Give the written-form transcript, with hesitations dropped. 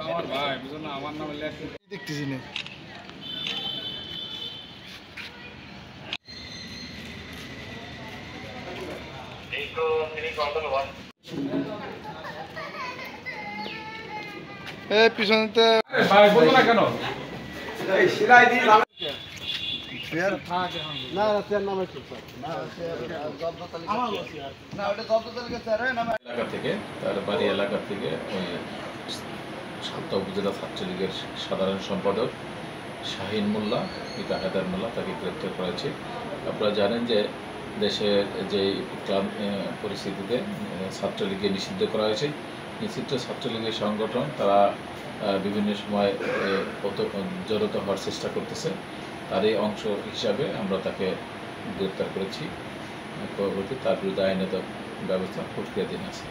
আমার ভাই বুঝো না, আমার নামে লেখা দেখতেছি না। পিছনেতে ভাই বলতো না কেন? এলাকা থেকে তার বাড়ি এলাকা থেকে সাতটা উপজেলা ছাত্রলীগের সাধারণ সম্পাদক শাহিন মোল্লা পিতা হায়দার মোল্লা তাকে গ্রেপ্তার করেছে। আপনারা জানেন যে দেশের যে পরিস্থিতিতে ছাত্রলীগকে নিষিদ্ধ করা হয়েছে। নিষিদ্ধ ছাত্রলীগের সংগঠন তারা বিভিন্ন সময় জড়িত হওয়ার চেষ্টা করতেছে। তার এই অংশ হিসাবে আমরা তাকে গ্রেপ্তার করেছি। পরবর্তী তার বিরুদ্ধে আইনত ব্যবস্থা প্রক্রিয়াধীন আছে।